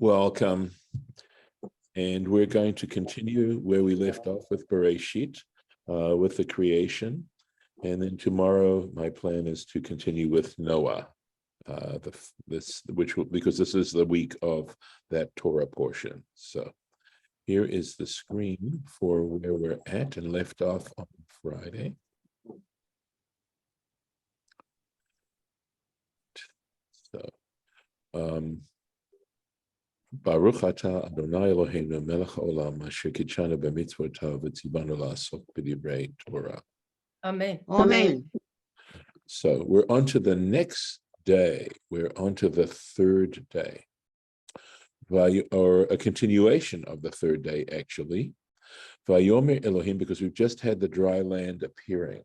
Welcome. And we're going to continue where we left off with Bereshit, with the creation. And then tomorrow, my plan is to continue with Noah, because this is the week of that Torah portion. So here is the screen for where we're at and left off on Friday. So, Baruch atah Adonai Eloheinu melech haolam asher kitshanu b'mitzvotav v'tzivanu la'asok b'divrei Torah. Amen. Amen. So we're on to the next day. We're on to the third day, or a continuation of the third day, actually. Vayomer Elohim, because we've just had the dry land appearing.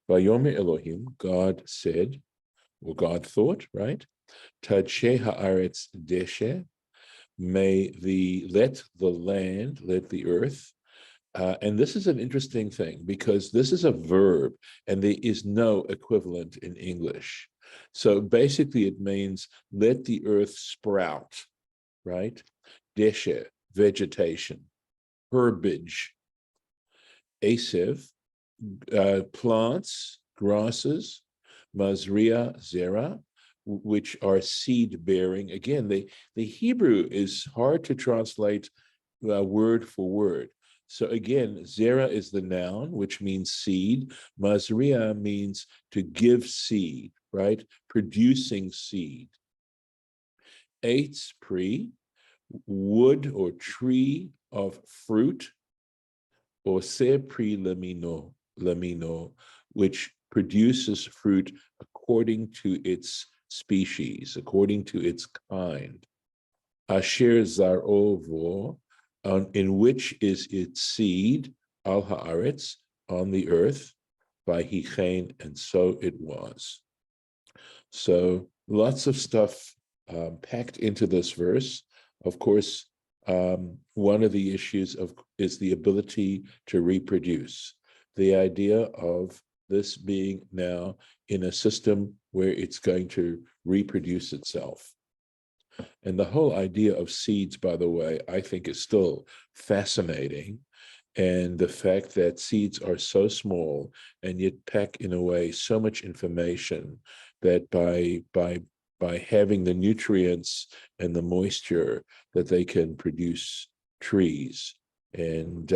Vayomer Elohim, God said, or God thought, right? Tadshe haaretz deshe. Let the earth, and this is an interesting thing because this is a verb and there is no equivalent in English. So basically it means let the earth sprout, right? Deshe, vegetation, herbage. Asev, plants, grasses, mazria, zera, which are seed-bearing. Again, the Hebrew is hard to translate word for word. So again, zera is the noun, which means seed. Mazria means to give seed, right? Producing seed. Eitz, pri, wood or tree of fruit, or se pri lamino, which produces fruit according to its species, according to its kind. Asher zar'ovo, in which is its seed, al haaretz, on the earth, by hichen, and so it was. So lots of stuff packed into this verse. Of course, one of the issues is the ability to reproduce. The idea of this being now in a system where it's going to reproduce itself. And the whole idea of seeds, by the way, I think is still fascinating. And the fact that seeds are so small and yet pack in a way so much information that by having the nutrients and the moisture that they can produce trees and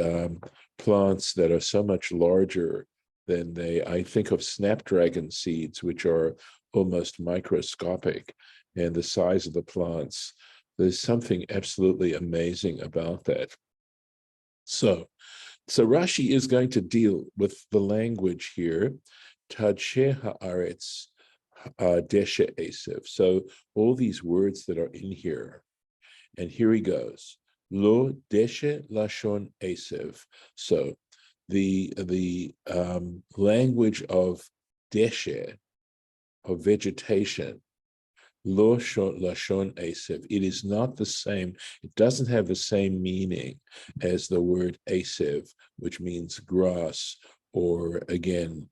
plants that are so much larger than I think of snapdragon seeds, which are almost microscopic, and the size of the plants. There's something absolutely amazing about that. So Rashi is going to deal with the language here, Tadshe haaretz deshe esev. So all these words that are in here, and here he goes, lo deshe lashon esev. So the language of deshe, of vegetation, lo lashon esev. It is not the same. It doesn't have the same meaning as the word esev, which means grass, or again,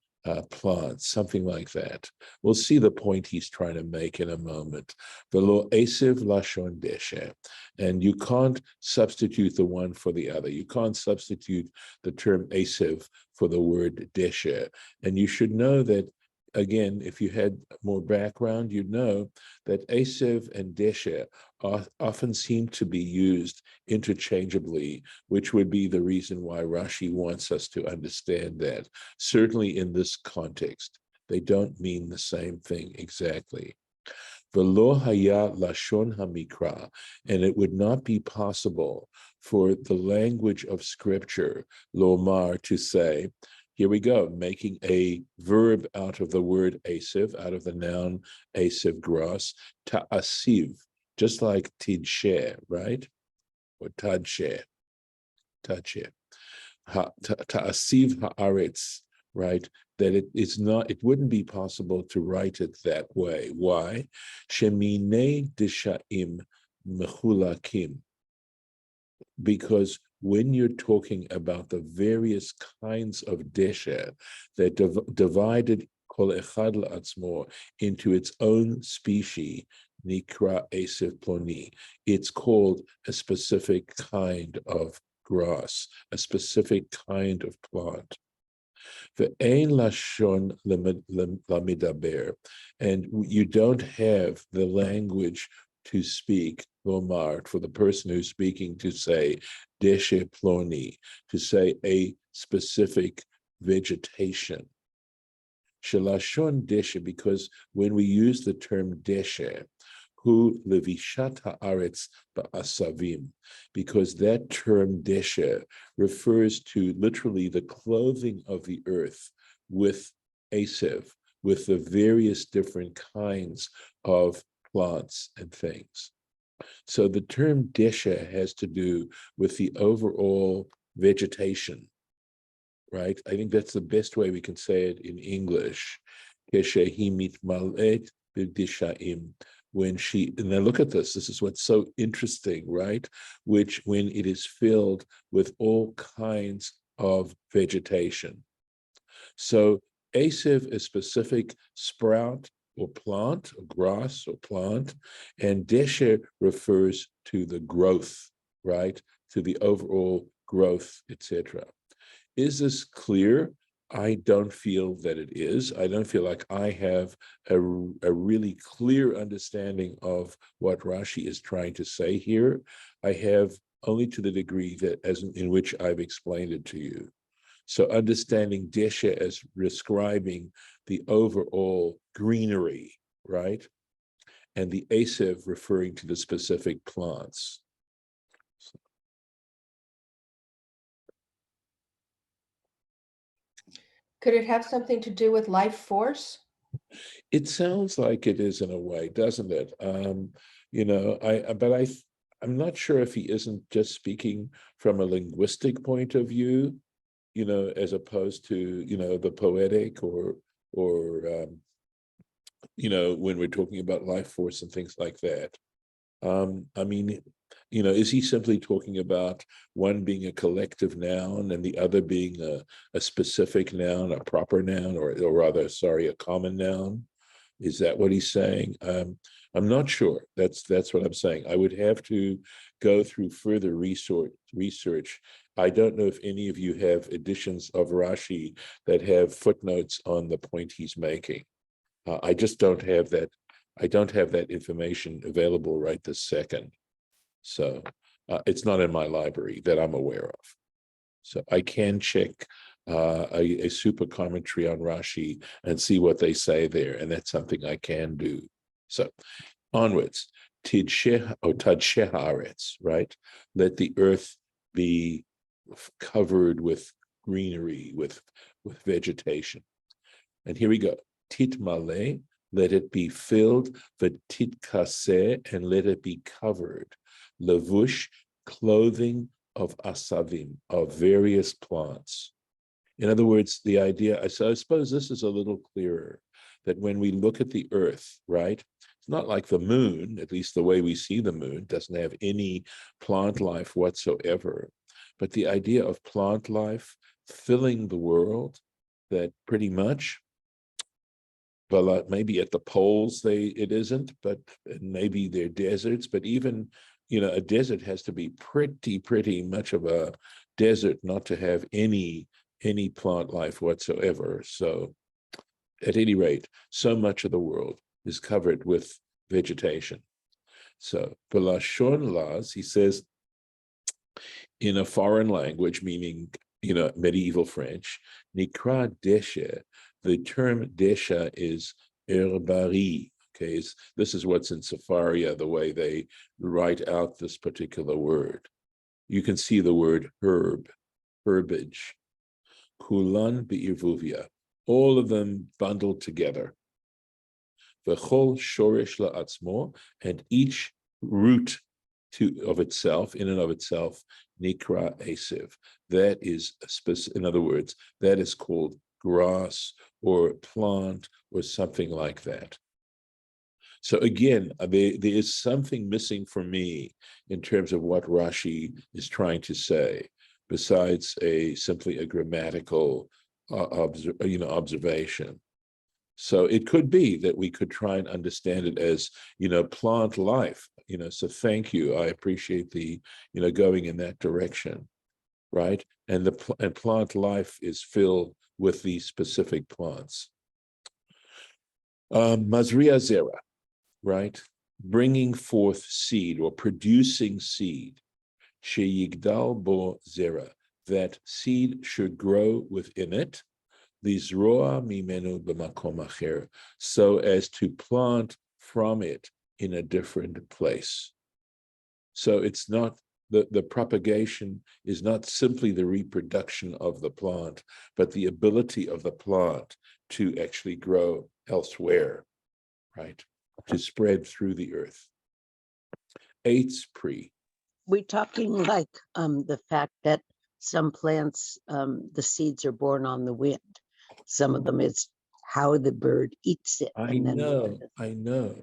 plants, something like that. We'll see the point he's trying to make in a moment. Velo esev lashon deshe. And you can't substitute the one for the other. You can't substitute the term esev for the word deshe. And you should know that, again, if you had more background, you'd know that esev and deshe often seem to be used interchangeably, which would be the reason why Rashi wants us to understand that. Certainly in this context, they don't mean the same thing exactly. Velo haya lashon hamikra, and it would not be possible for the language of scripture, lomar, to say, here we go, making a verb out of the word esev, out of the noun esev, grass, ta'asiv, just like tidshe, right? Or tadshe. Ta'asiv haaretz, right? That it wouldn't be possible to write it that way. Why? Shemine dishaim mechulakim. Because when you're talking about the various kinds of deshe that divided kol echad la'atzmo into its own species, nikra esev ploni. It's called a specific kind of grass, a specific kind of plant. Ve'ein lashon lamidaber, and you don't have the language to speak, lomar, for the person who's speaking to say deshe ploni, to say a specific vegetation. Shelashon deshe, because when we use the term deshe, hu levishat haaretz ba'asavim, because that term deshe refers to literally the clothing of the earth with asev, with the various different kinds of plants and things. So the term deshe has to do with the overall vegetation, right? I think that's the best way we can say it in English. When she, and then look at this is what's so interesting, right? Which when it is filled with all kinds of vegetation. So Asev is specific sprout or plant, or grass or plant, and Deshe refers to the growth, right? To the overall growth, etc. Is this clear? I don't feel that it is. I don't feel like I have a really clear understanding of what Rashi is trying to say here. I have only to the degree that in which I've explained it to you. So understanding Deshe as describing the overall greenery, right? And the Asev referring to the specific plants. Could it have something to do with life force? It sounds like it is in a way, doesn't it? I'm not sure if he isn't just speaking from a linguistic point of view, as opposed to, the poetic or when we're talking about life force and things like that. I mean, is he simply talking about one being a collective noun and the other being a specific noun, a proper noun, or rather, sorry, a common noun? Is that what he's saying? I'm not sure. That's what I'm saying. I would have to go through further research. I don't know if any of you have editions of Rashi that have footnotes on the point he's making. I just don't have that. I don't have that information available right this second. So it's not in my library that I'm aware of. So I can check a super commentary on Rashi and see what they say there. And that's something I can do. So onwards, Tidsheh or Tadsheh Haaretz, right? Let the earth be covered with greenery, with vegetation. And here we go. Titmale, let it be filled, v'titkaseh, and let it be covered. Levush, clothing of asavim, of various plants. In other words, the idea, so I suppose this is a little clearer, that when we look at the earth, right, it's not like the moon, at least the way we see the moon, doesn't have any plant life whatsoever. But the idea of plant life filling the world, that pretty much, well, maybe at the poles it isn't, but maybe they're deserts. But even, a desert has to be pretty much of a desert not to have any plant life whatsoever. So at any rate, so much of the world is covered with vegetation. So Belashon Laz, he says, in a foreign language, meaning, medieval French, Nikra Deshe, the term Desha is herbari. Okay, this is what's in Sefaria, the way they write out this particular word. You can see the word herb, herbage. Kulan be'irvuvia, all of them bundled together. V'chol shorish la'atzmo, and each root of itself, in and of itself, nikra asiv. That is, in other words, that is called grass or plant or something like that. So again, there is something missing for me in terms of what Rashi is trying to say, besides simply a grammatical observation. So it could be that we could try and understand it as, plant life, so thank you. I appreciate the, going in that direction, right? And and plant life is filled with these specific plants. Mazria zera, right? Bringing forth seed or producing seed. Sheyigdal bo zera, that seed should grow within it. Lizroa mimenu b'makom acher, so as to plant from it in a different place. So it's not the propagation is not simply the reproduction of the plant, but the ability of the plant to actually grow elsewhere, right? To spread through the earth. Eitz pri. We're talking like the fact that some plants, the seeds are born on the wind. Some of them is how the bird eats it. I and then know.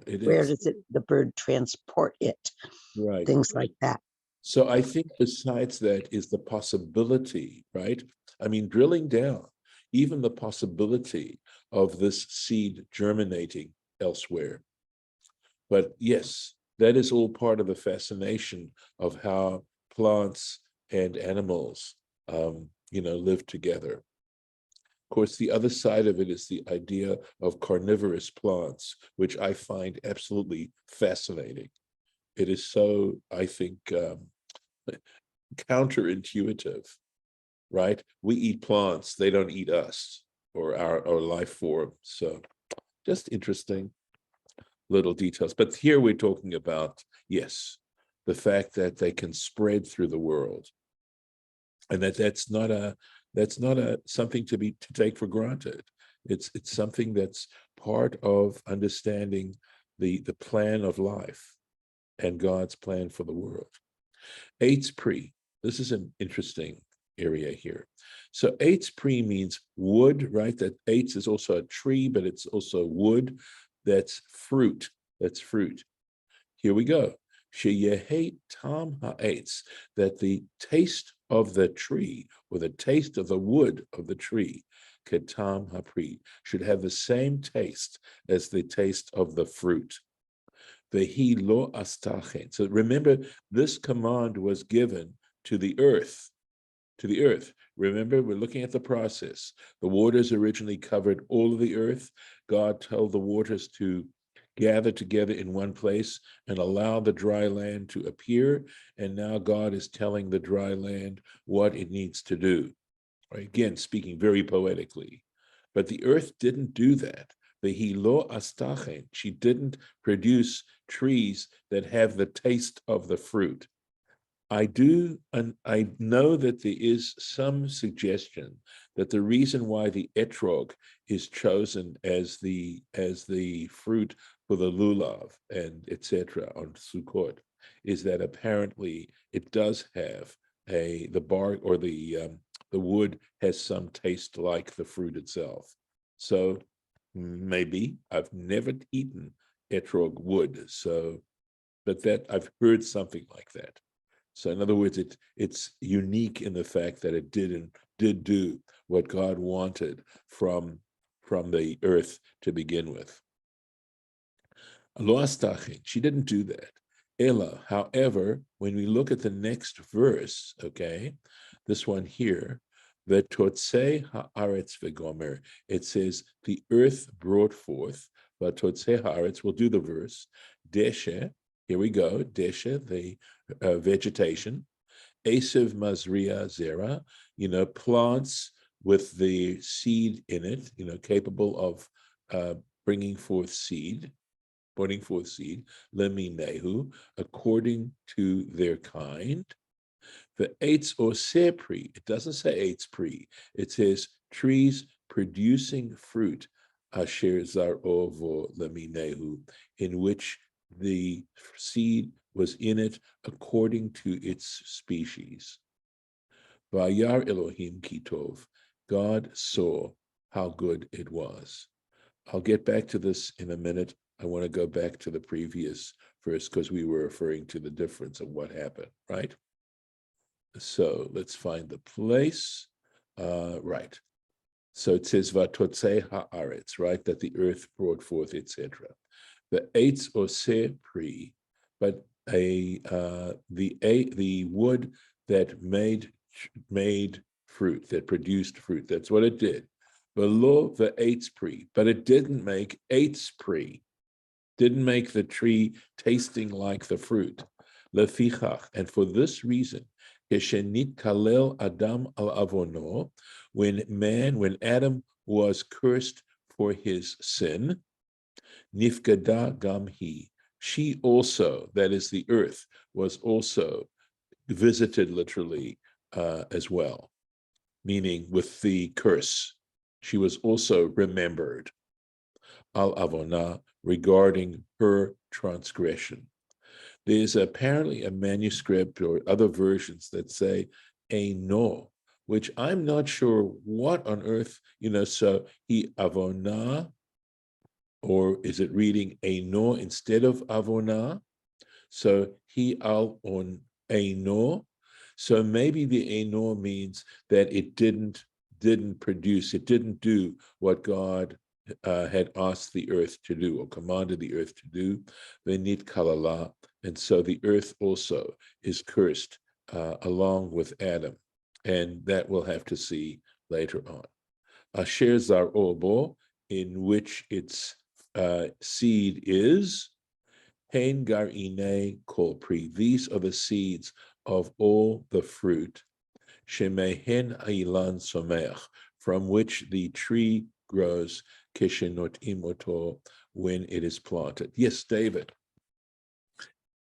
It where is. does the bird transport it? Right. Things like that. So I think besides that is the possibility, right? I mean, drilling down, even the possibility of this seed germinating elsewhere. But yes, that is all part of the fascination of how plants and animals, live together. Of course, the other side of it is the idea of carnivorous plants, which I find absolutely fascinating. It is so, I think, counterintuitive, right? We eat plants, they don't eat us or our life form. So just interesting little details. But here we're talking about, yes, the fact that they can spread through the world. And that's not a something to take for granted. It's something that's part of understanding the plan of life and God's plan for the world. Eitz pri. This is an interesting area here. So eitz pri means wood, right? That eitz is also a tree, but it's also wood. That's fruit. That's fruit. Here we go. Sheyehet tam ha'etz, that the taste of the tree or the taste of the wood of the tree, ketam ha'pri, should have the same taste as the taste of the fruit. Vehi lo astachen. So remember, this command was given to the earth. To the earth. Remember, we're looking at the process. The waters originally covered all of the earth. God told the waters to gather together in one place and allow the dry land to appear. And now God is telling the dry land what it needs to do. Right? Again, speaking very poetically. But the earth didn't do that. The lo astachen. She didn't produce trees that have the taste of the fruit. I do, and I know that there is some suggestion that the reason why the etrog is chosen as the fruit for the lulav and etc. on Sukkot is that apparently it does have the bark or the wood has some taste like the fruit itself. So maybe I've never eaten etrog wood, so but that I've heard something like that. So in other words, it's unique in the fact that it did do what God wanted from the earth to begin with. Lo astachin, she didn't do that. Ella, however, when we look at the next verse, okay, this one here, v'totzei haaretz v'gomer, it says the earth brought forth, v'totzei haaretz, we'll do the verse, deshe, here we go, deshe, the vegetation, Esav Mazria Zera, plants with the seed in it, capable of bringing forth seed, leminehu, according to their kind. The eitz or sepri, it doesn't say eitz pri, it says trees producing fruit, asher zarovo leminehu, in which the seed was in it according to its species. Vayar Elohim kitov, God saw how good it was. I'll get back to this in a minute. I want to go back to the previous verse because we were referring to the difference of what happened, right? So let's find the place. Right. So it says Vatotzei haaretz, right? That the earth brought forth, etc. The eitz oseh pri, but the wood that made fruit, that produced fruit. That's what it did. Velo the eitz pri, but it didn't make eitz pri. Didn't make the tree tasting like the fruit. Lefichach, and for this reason, Keshenit kalel Adam al avono, when Adam was cursed for his sin, nifgada gam hi, she also, that is the earth, was also visited literally as well, meaning with the curse. She was also remembered, al avona, regarding her transgression. There's apparently a manuscript or other versions that say no, which I'm not sure what on earth, so he avona, or is it reading no instead of avona? So he al on no. So maybe the no means that it didn't produce, it didn't do what God had asked the earth to do or commanded the earth to do, venit kalala, and so the earth also is cursed along with Adam, and that we'll have to see later on. Asher zar obo, in which its seed is hein garine kol pri. These are the seeds of all the fruit. Shemehen ailan someach, from which the tree grows, kishenot imoto, when it is planted. Yes, David.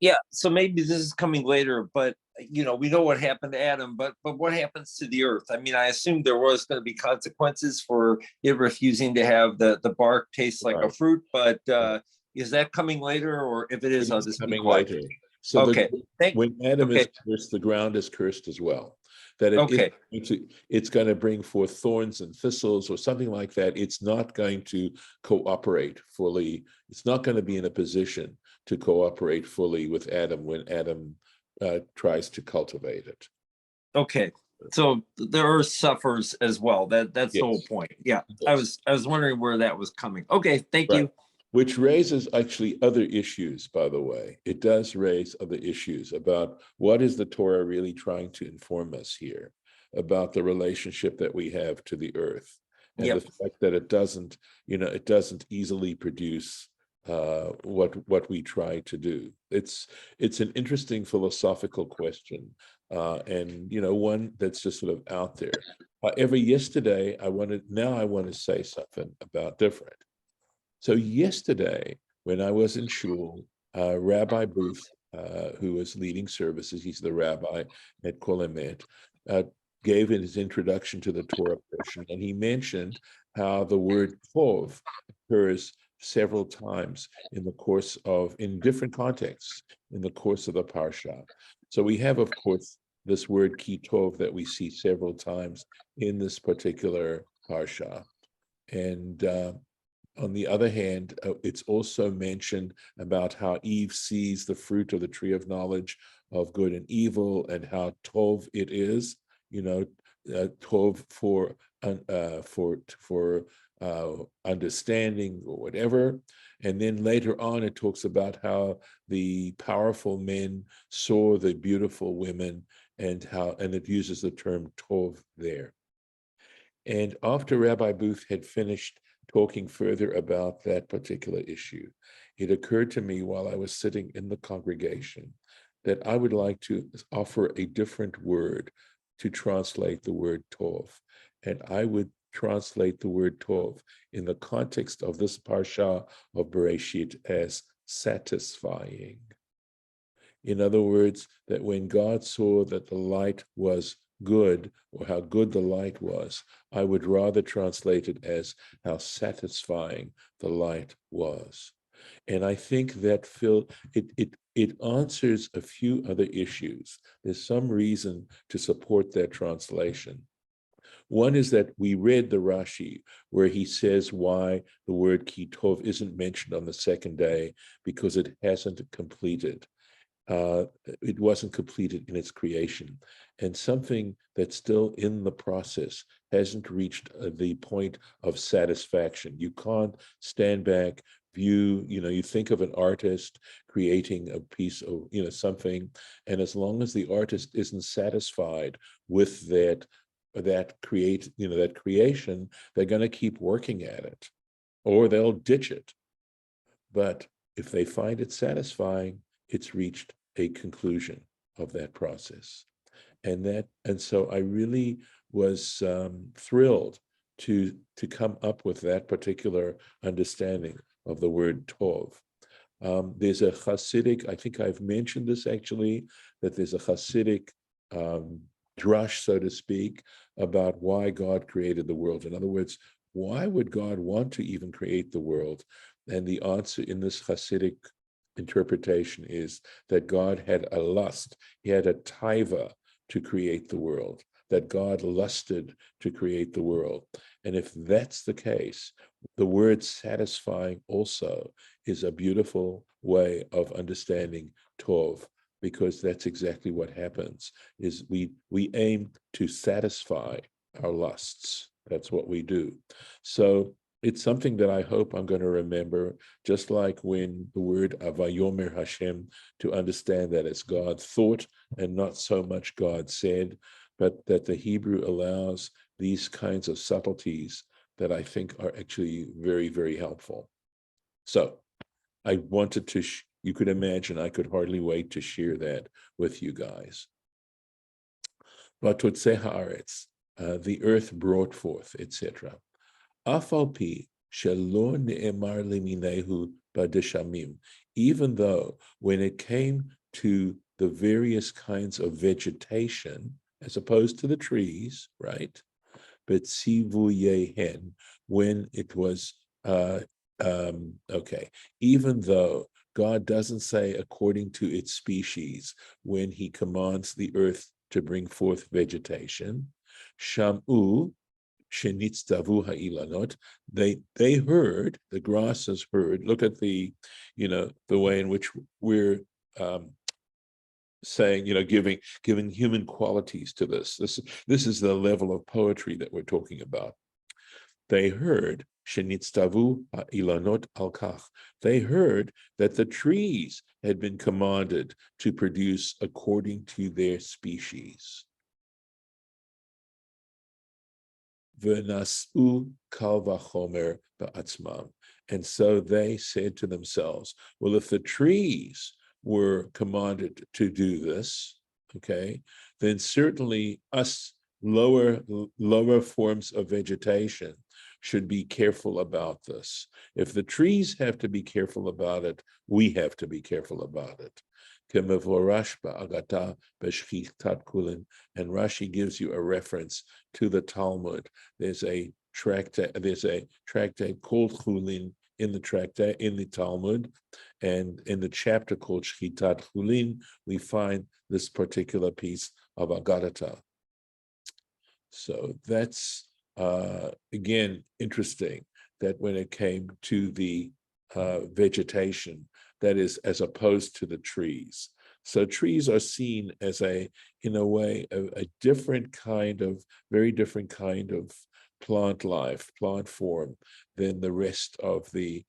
Yeah, so maybe this is coming later, but we know what happened to Adam, but what happens to the earth? I mean, I assumed there was going to be consequences for it refusing to have the bark taste like a fruit, but is that coming later? Or if it is, I'll just be quiet. Later. So okay. When Adam is cursed, the ground is cursed as well. That it's going to bring forth thorns and thistles or something like that. It's not going to cooperate fully. It's not going to be in a position to cooperate fully with Adam when Adam tries to cultivate it. Okay, so the earth suffers as well. That's the whole point. Yeah, yes. I was wondering where that was coming. Okay, thank you. Which raises actually other issues, by the way. It does raise other issues about what is the Torah really trying to inform us here about the relationship that we have to the earth, and the fact that it doesn't easily produce what we try to do. It's an interesting philosophical question, and one that's just sort of out there. However, yesterday I want to say something about different. So yesterday, when I was in shul, Rabbi Booth, who was leading services, he's the rabbi at Kol Emet, gave his introduction to the Torah portion, and he mentioned how the word tov occurs several times in different contexts in the course of the parsha. So we have, of course, this word ki tov that we see several times in this particular parsha, and on the other hand, it's also mentioned about how Eve sees the fruit of the tree of knowledge of good and evil, and how tov it is, tov for understanding or whatever. And then later on, it talks about how the powerful men saw the beautiful women, and it uses the term tov there. And after Rabbi Booth had finished talking further about that particular issue, it occurred to me while I was sitting in the congregation that I would like to offer a different word to translate the word tov. And I would translate the word tov in the context of this parsha of Bereshit as satisfying. In other words, that when God saw that the light was good, or how good the light was, I would rather translate it as how satisfying the light was. And I think that it answers a few other issues. There's some reason to support that translation. One is that we read the Rashi where he says why the word ki tov isn't mentioned on the second day, because it hasn't completed. it wasn't completed in its creation, and something that's still in the process hasn't reached the point of satisfaction. You can't stand back, view, you think of an artist creating a piece of, something, and as long as the artist isn't satisfied with that creation, they're going to keep working at it, or they'll ditch it. But if they find it satisfying, it's reached a conclusion of that process. And so I really was thrilled to come up with that particular understanding of the word tov. There's a Hasidic, I think I've mentioned this actually, that there's a Hasidic drush, so to speak, about why God created the world. In other words, why would God want to even create the world? And the answer in this Hasidic interpretation is that God had a lust, he had a taiva to create the world, that God lusted to create the world. And if that's the case, the word satisfying also is a beautiful way of understanding tov, because that's exactly what happens, is we aim to satisfy our lusts. That's what we do. So it's something that I hope I'm going to remember, just like when the word Avayomer Hashem, to understand that it's God thought and not so much God said, but that the Hebrew allows these kinds of subtleties that I think are actually very, very helpful. So I wanted to, you could imagine, I could hardly wait to share that with you guys. Vatotzeh haaretz, the earth brought forth, etc. Afalpi shelo ne'emar liminehu badeshamim, even though when it came to the various kinds of vegetation, as opposed to the trees, right? But sivu yehen, when it was, even though God doesn't say according to its species, when he commands the earth to bring forth vegetation, shamu, shenitztavu ha'ilanot, they heard, the grasses heard. Look at the way in which we're saying, giving human qualities to this. This is the level of poetry that we're talking about. They heard shenitztavu ha'ilanot al-kach. They heard that the trees had been commanded to produce according to their species. V'nasu kal vachomer ba'atzmam. And so they said to themselves, well, if the trees were commanded to do this, then certainly us lower forms of vegetation should be careful about this. If the trees have to be careful about it, we have to be careful about it. And Rashi gives you a reference to the Talmud. There's a tractate called Chulin in the Talmud, and in the chapter called Shchitat Chulin, we find this particular piece of Agadata. So that's again interesting, that when it came to the vegetation, that is, as opposed to the trees. So trees are seen as in a way, a different kind of, very different kind of plant life, plant form than the rest of the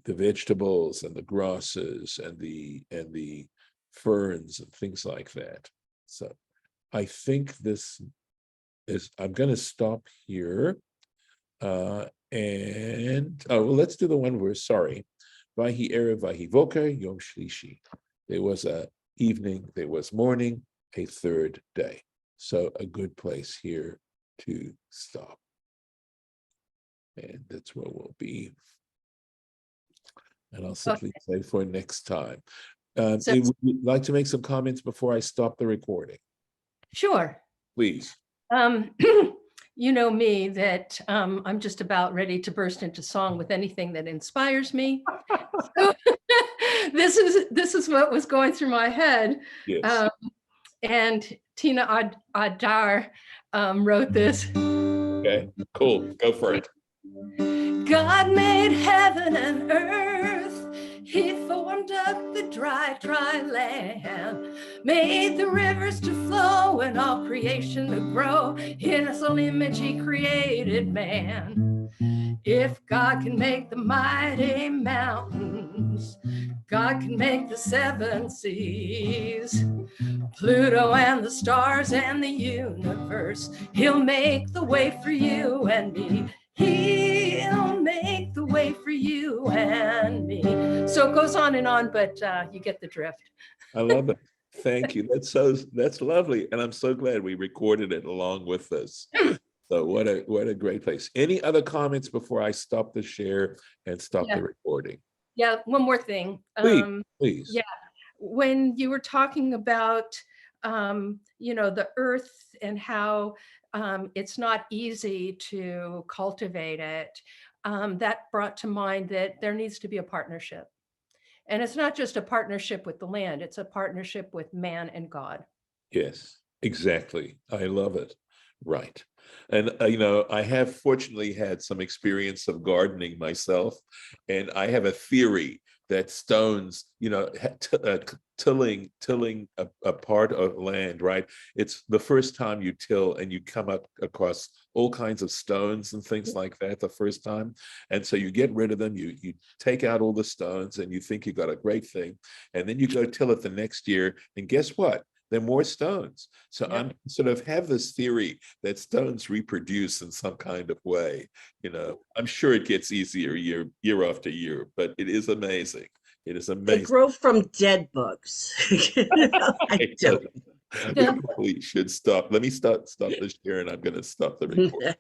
vegetables and the grasses and the ferns and things like that. So I think this is, I'm going to stop here. Let's do the one where, sorry. Vahi erev, vahi voker, yom shlishi. There was a evening, there was morning, a third day. So a good place here to stop. And that's where we'll be. And I'll simply say for next time. Would you like to make some comments before I stop the recording? Sure. Please. You know me, that I'm just about ready to burst into song with anything that inspires me. So, this is what was going through my head. Yes. And Tina Adar wrote this. Okay, cool. Go for it. God made heaven and earth. He formed up the dry, dry land, made the rivers to flow and all creation to grow. In his own image he created man. If God can make the mighty mountains, God can make the seven seas, Pluto and the stars and the universe. He'll make the way for you and me. He'll make the way for you and me. So it goes on and on, but you get the drift. I love it. Thank you. That's lovely. And I'm so glad we recorded it along with this. So what a great place. Any other comments before I stop the share and stop the recording? Yeah, one more thing. Please. Yeah, when you were talking about the earth and how it's not easy to cultivate it, that brought to mind that there needs to be a partnership. And it's not just a partnership with the land, it's a partnership with man and God. Yes, exactly. I love it. Right. And, I have fortunately had some experience of gardening myself, and I have a theory that stones, tilling a part of land, right? It's the first time you till and you come up across all kinds of stones and things like that the first time. And so you get rid of them, you take out all the stones and you think you got a great thing. And then you go till it the next year, and guess what? There are more stones. So I'm sort of have this theory that stones reproduce in some kind of way. I'm sure it gets easier year after year, but it is amazing. It is amazing. They grow from dead bugs. I do. We probably should stop. Let me stop the share, and I'm going to stop the recording.